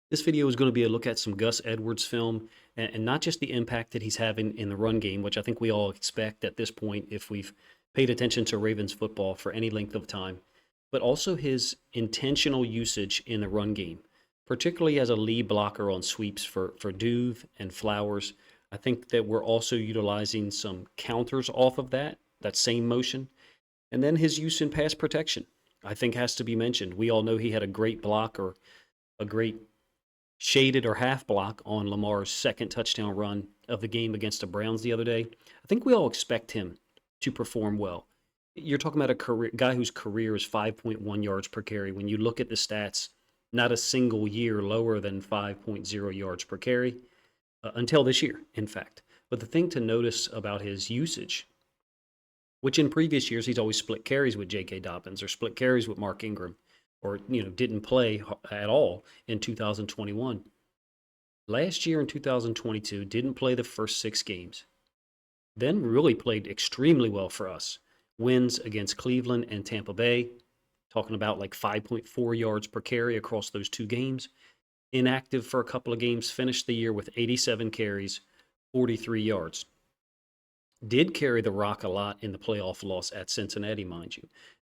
This video is going to be a look at some Gus Edwards film and not just the impact that he's having in the run game, which I think we all expect at this point if we've paid attention to Ravens football for any length of time, but also his intentional usage in the run game, particularly as a lead blocker on sweeps for Duve and Flowers. I think that we're also utilizing some counters off of that same motion. And then his use in pass protection, I think, has to be mentioned. We all know he had a great block or a great shaded or half block on Lamar's second touchdown run of the game against the Browns the other day. I think we all expect him to perform well. You're talking about a guy whose career is 5.1 yards per carry. When you look at the stats, not a single year lower than 5.0 yards per carry until this year, in fact. But the thing to notice about his usage, which in previous years he's always split carries with J.K. Dobbins or split carries with Mark Ingram, or didn't play at all in 2021. Last year in 2022, didn't play the first 6 games. Then really played extremely well for us. Wins against Cleveland and Tampa Bay, talking about like 5.4 yards per carry across those 2 games. Inactive for a couple of games, finished the year with 87 carries, 43 yards. Did carry the rock a lot in the playoff loss at Cincinnati, mind you.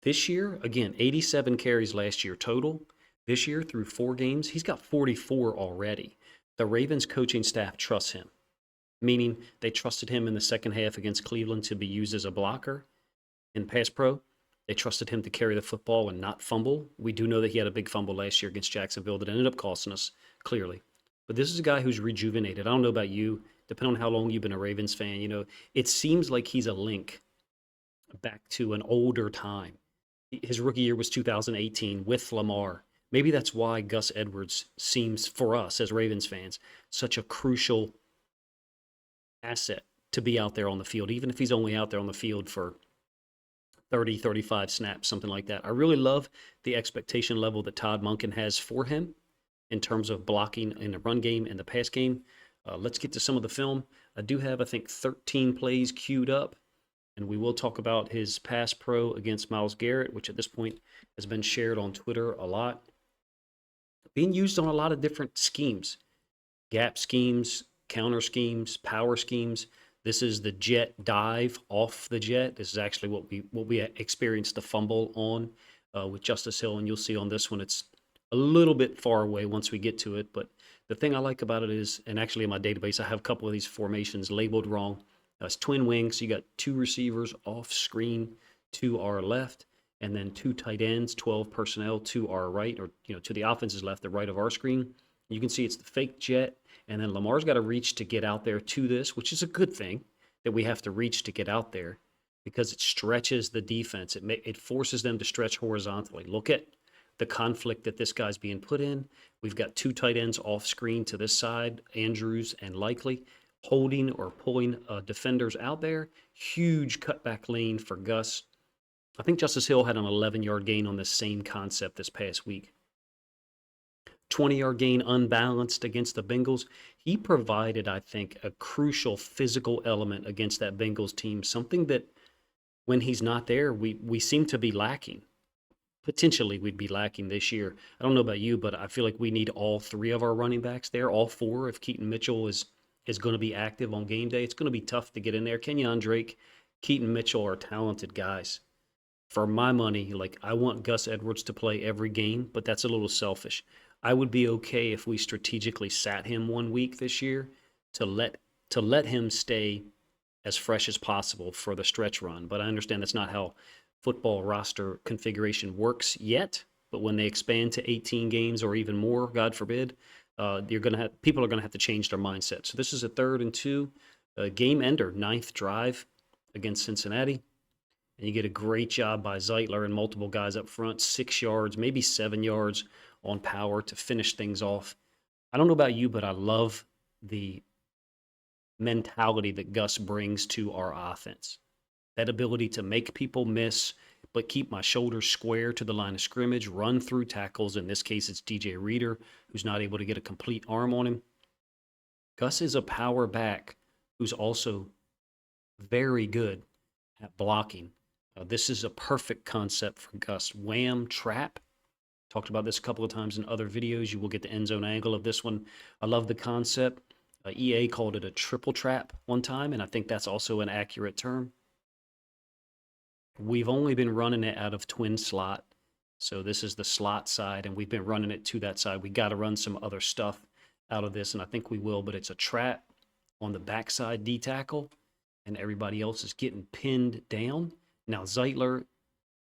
This year, again, 87 carries last year total. This year, through 4 games, he's got 44 already. The Ravens coaching staff trusts him, meaning they trusted him in the second half against Cleveland to be used as a blocker in pass pro. They trusted him to carry the football and not fumble. We do know that he had a big fumble last year against Jacksonville that ended up costing us, clearly. But this is a guy who's rejuvenated. I don't know about you, depending on how long you've been a Ravens fan, it seems like he's a link back to an older time. His rookie year was 2018 with Lamar. Maybe that's why Gus Edwards seems, for us as Ravens fans, such a crucial asset to be out there on the field, even if he's only out there on the field for 30, 35 snaps, something like that. I really love the expectation level that Todd Monken has for him in terms of blocking in the run game and the pass game. Let's get to some of the film. I do have, I think, 13 plays queued up, and we will talk about his pass pro against Myles Garrett, which at this point has been shared on Twitter a lot. Being used on a lot of different schemes, gap schemes, counter schemes, power schemes. This is the jet dive off the jet. This is actually what we experienced the fumble on with Justice Hill, and you'll see on this one it's a little bit far away once we get to it. But the thing I like about it is, and actually in my database I have a couple of these formations labeled wrong. It's twin wings. So you got 2 receivers off screen to our left, and then 2 tight ends, 12 personnel to our right, or to the offense's left, the right of our screen. You can see it's the fake jet, and then Lamar's got to reach to get out there to this, which is a good thing that we have to reach to get out there because it stretches the defense. It forces them to stretch horizontally. Look at the conflict that this guy's being put in. We've got 2 tight ends off screen to this side, Andrews and Likely, holding or pulling defenders out there. Huge cutback lane for Gus. I think Justice Hill had an 11-yard gain on this same concept this past week. 20-yard gain unbalanced against the Bengals. He provided, I think, a crucial physical element against that Bengals team, something that when he's not there, we seem to be lacking. Potentially, we'd be lacking this year. I don't know about you, but I feel like we need all 3 of our running backs there, all 4. If Keaton Mitchell is going to be active on game day, it's going to be tough to get in there. Kenyon Drake, Keaton Mitchell are talented guys. For my money, like, I want Gus Edwards to play every game, but that's a little selfish. I would be okay if we strategically sat him 1 week this year to let him stay as fresh as possible for the stretch run. But I understand that's not how football roster configuration works yet. But when they expand to 18 games or even more, God forbid, people are gonna have to change their mindset. So this is a 3rd and 2, game ender, 9th drive against Cincinnati. And you get a great job by Zeitler and multiple guys up front, 6 yards, maybe 7 yards on power to finish things off. I don't know about you, but I love the mentality that Gus brings to our offense. That ability to make people miss, but keep my shoulders square to the line of scrimmage, run through tackles. In this case, it's DJ Reader, who's not able to get a complete arm on him. Gus is a power back who's also very good at blocking. This is a perfect concept for Gus. Wham, trap. Talked about this a couple of times in other videos. You will get the end zone angle of this one. I love the concept. EA called it a triple trap one time, and I think that's also an accurate term. We've only been running it out of twin slot. So this is the slot side, and we've been running it to that side. We got to run some other stuff out of this, and I think we will, but it's a trap on the backside D tackle, and everybody else is getting pinned down. Now Zeitler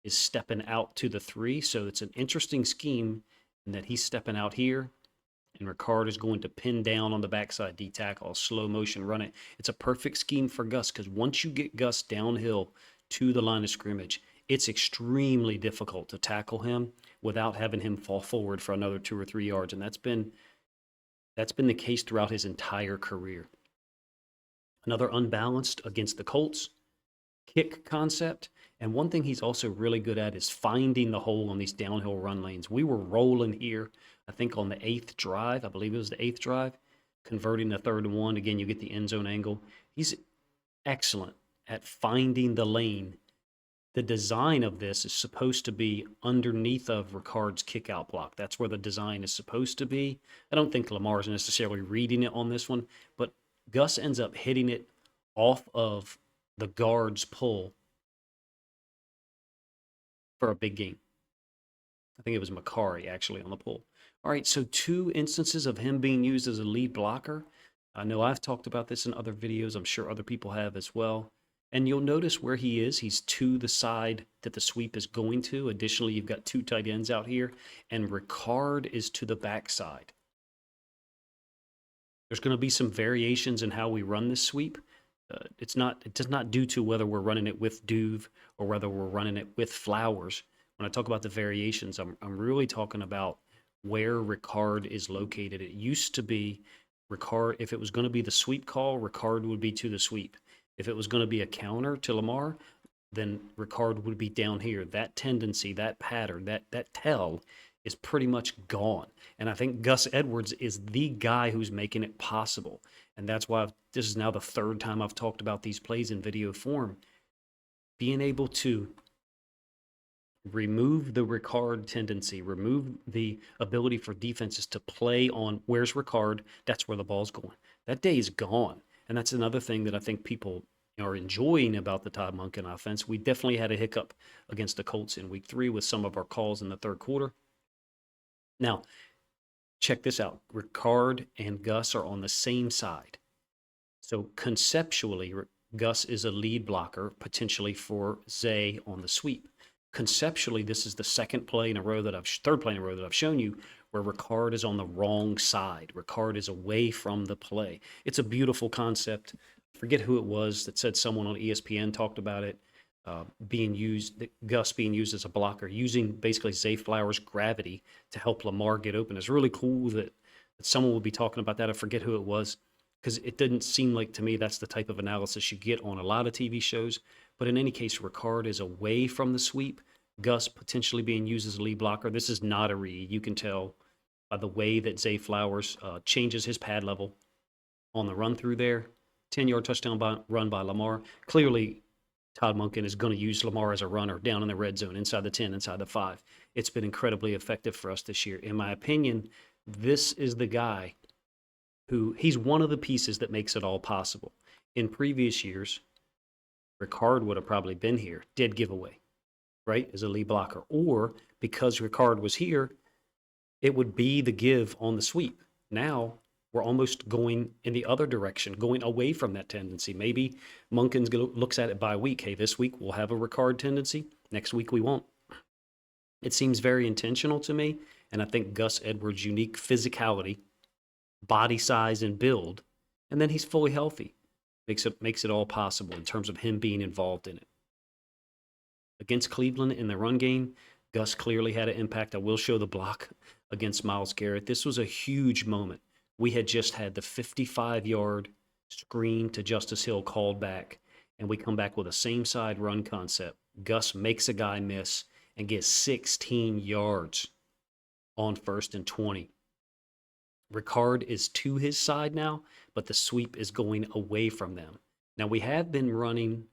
is stepping out to the 3, so it's an interesting scheme in that he's stepping out here, and Ricard is going to pin down on the backside D tackle, slow motion run it. It's a perfect scheme for Gus, because once you get Gus downhill to the line of scrimmage, it's extremely difficult to tackle him without having him fall forward for another 2 or 3 yards, and that's been the case throughout his entire career. Another unbalanced against the Colts kick concept, and one thing he's also really good at is finding the hole on these downhill run lanes. We were rolling here, I think on the 8th drive, I believe it was the 8th drive, converting the 3rd and 1. Again, you get the end zone angle. He's excellent at finding the lane. The design of this is supposed to be underneath of Ricard's kick-out block. That's where the design is supposed to be. I don't think Lamar's necessarily reading it on this one, but Gus ends up hitting it off of the guard's pull for a big game. I think it was Macari actually on the pull. All right, so 2 instances of him being used as a lead blocker. I know I've talked about this in other videos. I'm sure other people have as well. And you'll notice where he is. He's to the side that the sweep is going to. Additionally, you've got 2 tight ends out here, and Ricard is to the backside. There's going to be some variations in how we run this sweep. It does not due to whether we're running it with Duve or whether we're running it with Flowers. When I talk about the variations, I'm really talking about where Ricard is located. It used to be Ricard, if it was going to be the sweep call, Ricard would be to the sweep. If it was going to be a counter to Lamar, then Ricard would be down here. That tendency, that pattern, that tell is pretty much gone. And I think Gus Edwards is the guy who's making it possible. And that's why this is now the 3rd time I've talked about these plays in video form. Being able to remove the Ricard tendency, remove the ability for defenses to play on where's Ricard, that's where the ball's going. That day is gone. And that's another thing that I think people are enjoying about the Todd Monken offense. We definitely had a hiccup against the Colts in week 3 with some of our calls in the 3rd quarter. Now, check this out. Ricard and Gus are on the same side. So conceptually, Gus is a lead blocker potentially for Zay on the sweep. Conceptually, this is the third play in a row that I've shown you where Ricard is on the wrong side. Ricard is away from the play. It's a beautiful concept. I forget who it was that said, someone on ESPN talked about it Gus being used as a blocker, using basically Zay Flowers' gravity to help Lamar get open. It's really cool that someone will be talking about that. I forget who it was, because it didn't seem like to me that's the type of analysis you get on a lot of TV shows. But in any case, Ricard is away from the sweep. Gus potentially being used as a lead blocker. This is not a read. You can tell by the way that Zay Flowers changes his pad level on the run through there. 10-yard touchdown run by Lamar. Clearly, Todd Monken is going to use Lamar as a runner down in the red zone, inside the 10, inside the 5. It's been incredibly effective for us this year. In my opinion, this is the guy he's one of the pieces that makes it all possible. In previous years, Ricard would have probably been here, dead giveaway, right, as a lead blocker. Or because Ricard was here, it would be the give on the sweep. Now, we're almost going in the other direction, going away from that tendency. Maybe Monken looks at it by week. Hey, this week we'll have a Ricard tendency. Next week we won't. It seems very intentional to me, and I think Gus Edwards' unique physicality, body size, and build, and then he's fully healthy, makes it all possible in terms of him being involved in it. Against Cleveland in the run game, Gus clearly had an impact. I will show the block against Myles Garrett. This was a huge moment. We had just had the 55-yard screen to Justice Hill called back, and we come back with a same-side run concept. Gus makes a guy miss and gets 16 yards on 1st and 20. Ricard is to his side now, but the sweep is going away from them. Now, we have been running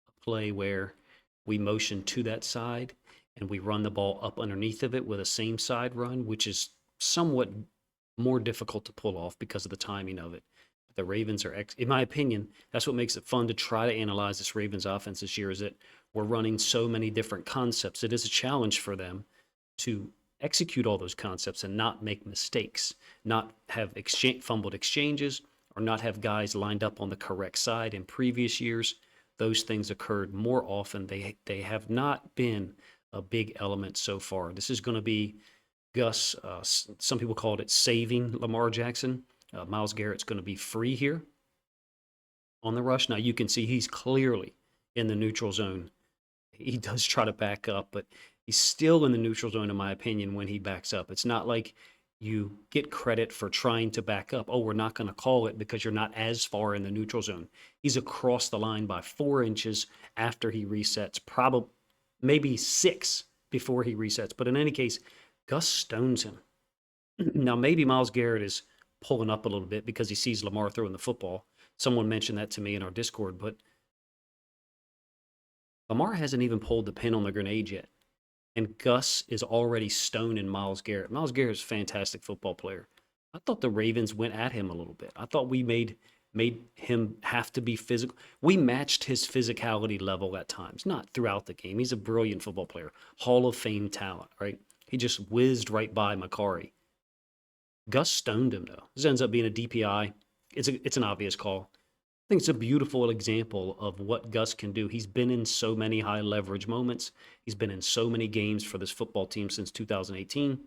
a play where we motion to that side, and we run the ball up underneath of it with a same side run, which is somewhat more difficult to pull off because of the timing of it. The Ravens are, in my opinion, that's what makes it fun to try to analyze this Ravens offense this year, is that we're running so many different concepts. It is a challenge for them to execute all those concepts and not make mistakes, not have fumbled exchanges, or not have guys lined up on the correct side. In previous years, those things occurred more often. They have not been a big element so far. This is going to be Gus. Some people called it saving Lamar Jackson. Myles Garrett's going to be free here on the rush. Now you can see he's clearly in the neutral zone. He does try to back up, but he's still in the neutral zone, in my opinion, when he backs up. It's not like you get credit for trying to back up. Oh, we're not going to call it because you're not as far in the neutral zone. He's across the line by 4 inches after he resets, probably maybe 6 before he resets. But in any case, Gus stones him. Now, maybe Myles Garrett is pulling up a little bit because he sees Lamar throwing the football. Someone mentioned that to me in our Discord, but Lamar hasn't even pulled the pin on the grenade yet. And Gus is already stoning Myles Garrett. Myles Garrett's a fantastic football player. I thought the Ravens went at him a little bit. I thought we made him have to be physical. We matched his physicality level at times, not throughout the game. He's a brilliant football player, Hall of Fame talent, right? He just whizzed right by Macari. Gus stoned him, though. This ends up being a DPI. It's an obvious call. I think it's a beautiful example of what Gus can do. He's been in so many high leverage moments. He's been in so many games for this football team since 2018.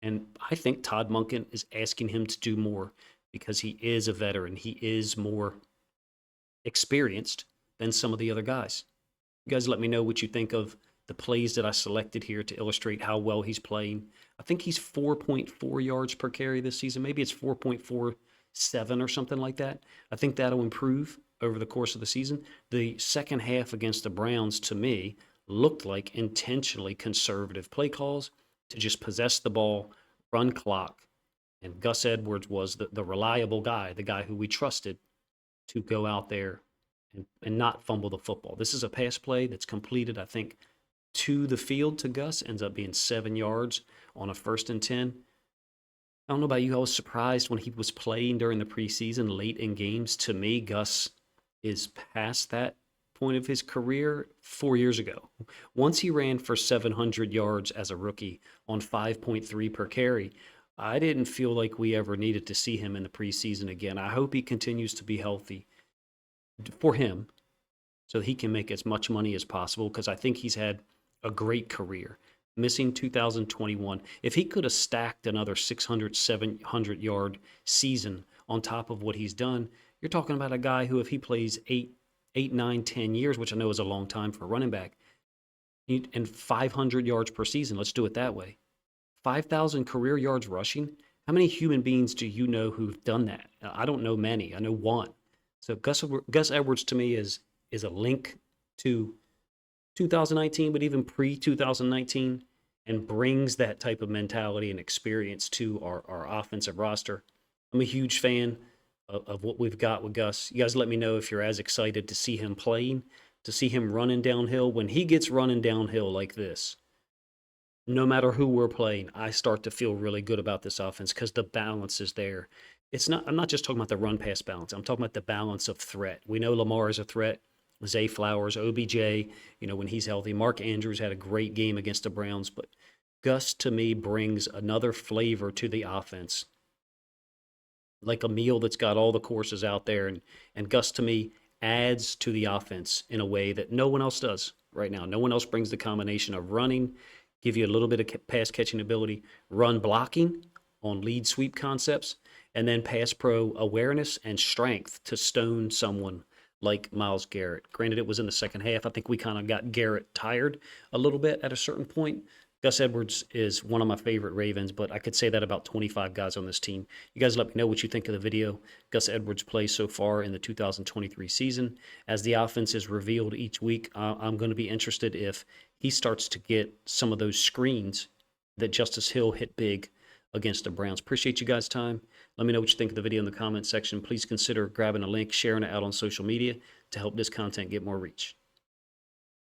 And I think Todd Monken is asking him to do more because he is a veteran. He is more experienced than some of the other guys. You guys let me know what you think of the plays that I selected here to illustrate how well he's playing. I think he's 4.4 yards per carry this season. Maybe it's 4.47 or something like that. I think that'll improve over the course of the season. The second half against the Browns, to me, looked like intentionally conservative play calls to just possess the ball, run clock. And Gus Edwards was the reliable guy, the guy who we trusted to go out there and not fumble the football. This is a pass play that's completed, I think, to the field to Gus, ends up being 7 yards on a 1st and 10. I don't know about you, I was surprised when he was playing during the preseason late in games. To me, Gus is past that point of his career 4 years ago. Once he ran for 700 yards as a rookie on 5.3 per carry, I didn't feel like we ever needed to see him in the preseason again. I hope he continues to be healthy for him so he can make as much money as possible, because I think he's had a great career. Missing 2021. If he could have stacked another 600, 700 yard season on top of what he's done, you're talking about a guy who, if he plays 8, 9, 10 years, which I know is a long time for a running back, and 500 yards per season, let's do it that way. 5,000 career yards rushing. How many human beings do you know who've done that? I don't know many. I know one. So Gus Edwards to me is a link to 2019, but even pre-2019, and brings that type of mentality and experience to our offensive roster. I'm a huge fan of what we've got with Gus. You guys let me know if you're as excited to see him playing, to see him running downhill. When he gets running downhill like this, no matter who we're playing, I start to feel really good about this offense because the balance is there. I'm not just talking about the run-pass balance. I'm talking about the balance of threat. We know Lamar is a threat. Zay Flowers, OBJ, when he's healthy. Mark Andrews had a great game against the Browns, but Gus, to me, brings another flavor to the offense, like a meal that's got all the courses out there. And Gus, to me, adds to the offense in a way that no one else does right now. No one else brings the combination of running, give you a little bit of pass catching ability, run blocking on lead sweep concepts, and then pass pro awareness and strength to stone someone like Myles Garrett. Granted, it was in the second half. I think we kind of got Garrett tired a little bit at a certain point. Gus Edwards is one of my favorite Ravens, but I could say that about 25 guys on this team. You guys let me know what you think of the video. Gus Edwards plays so far in the 2023 season. As the offense is revealed each week, I'm going to be interested if he starts to get some of those screens that Justice Hill hit big against the Browns. Appreciate you guys' time. Let me know what you think of the video in the comment section. Please consider grabbing a link, sharing it out on social media to help this content get more reach.